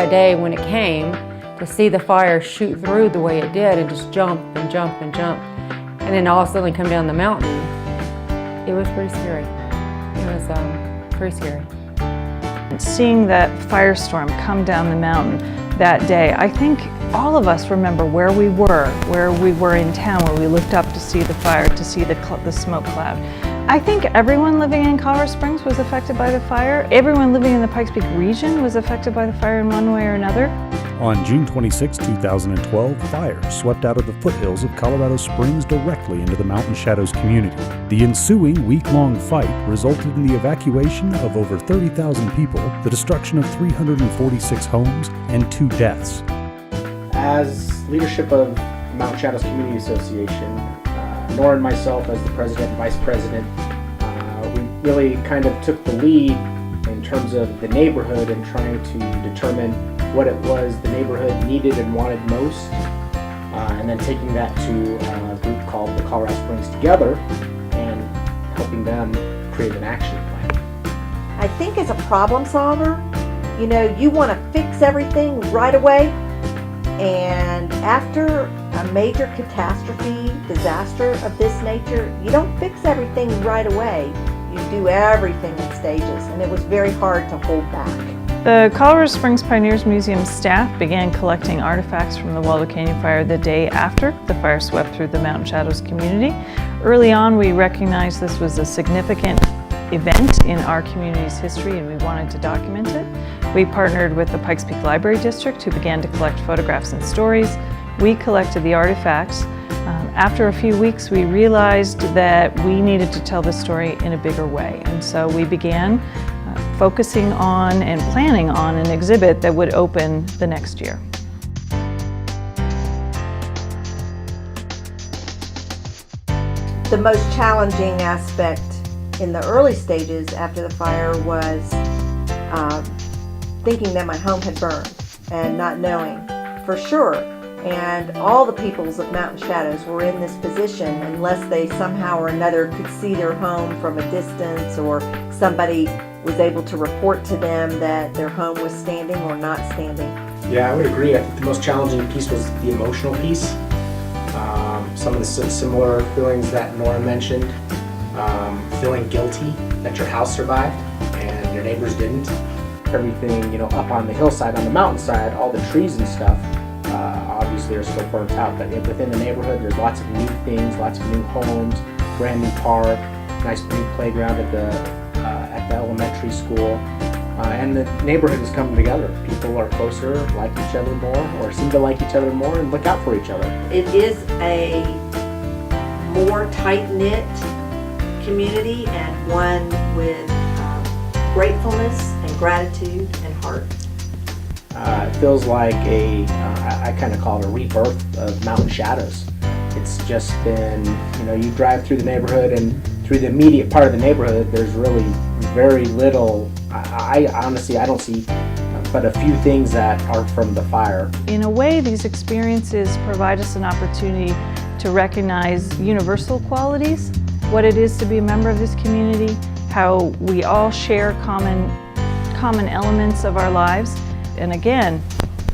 that day when it came, to see the fire shoot through the way it did and just jump and jump and jump, and then all of a sudden come down the mountain, it was pretty scary. It was pretty scary. Seeing that firestorm come down the mountain that day, I think all of us remember where we were in town, where we looked up to see the fire, to see the smoke cloud. I think everyone living in Colorado Springs was affected by the fire. Everyone living in the Pikes Peak region was affected by the fire in one way or another. On June 26, 2012, fire swept out of the foothills of Colorado Springs directly into the Mountain Shadows community. The ensuing week-long fight resulted in the evacuation of over 30,000 people, the destruction of 346 homes, and 2 deaths. As leadership of Mountain Shadows Community Association, Nora and myself as the president and vice president, we really kind of took the lead in terms of the neighborhood and trying to determine what it was the neighborhood needed and wanted most, and then taking that to a group called the Colorado Springs Together and helping them create an action plan. I think as a problem solver, you know, you want to fix everything right away, and after a major catastrophe, disaster of this nature, you don't fix everything right away. You do everything in stages, and it was very hard to hold back. The Colorado Springs Pioneers Museum staff began collecting artifacts from the Waldo Canyon fire the day after the fire swept through the Mountain Shadows community. Early on, we recognized this was a significant event in our community's history and we wanted to document it. We partnered with the Pikes Peak Library District, who began to collect photographs and stories. We collected the artifacts. After a few weeks, we realized that we needed to tell this story in a bigger way, and so we began focusing on and planning on an exhibit that would open the next year. The most challenging aspect in the early stages after the fire was thinking that my home had burned and not knowing for sure. And all the peoples of Mountain Shadows were in this position unless they somehow or another could see their home from a distance, or somebody was able to report to them that their home was standing or not standing. Yeah, I would agree. I think the most challenging piece was the emotional piece. Some of the similar feelings that Nora mentioned. Feeling guilty that your house survived and your neighbors didn't. Everything, you know, up on the hillside, on the mountainside, all the trees and stuff, obviously are still burnt out, but within the neighborhood there's lots of new things, lots of new homes, brand new park, nice new playground at the elementary school, and the neighborhood is coming together. People are closer, like each other more, or seem to like each other more, and look out for each other. It is a more tight-knit community, and one with gratefulness and gratitude and heart. It feels like I kind of call it a rebirth of Mountain Shadows. It's just been, you know, you drive through the neighborhood and through the immediate part of the neighborhood, there's really very little, I honestly, I don't see but a few things that are from the fire. In a way, these experiences provide us an opportunity to recognize universal qualities, what it is to be a member of this community, how we all share common elements of our lives. And again,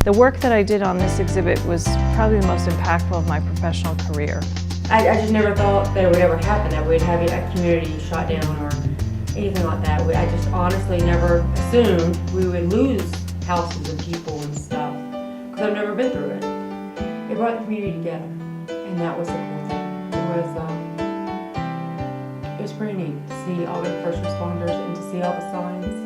the work that I did on this exhibit was probably the most impactful of my professional career. I just never thought that it would ever happen, that we'd have a community shot down or anything like that. I just honestly never assumed we would lose houses and people and stuff, because I've never been through it. It brought the community together, and that was the cool thing. It was pretty neat to see all the first responders and to see all the signs.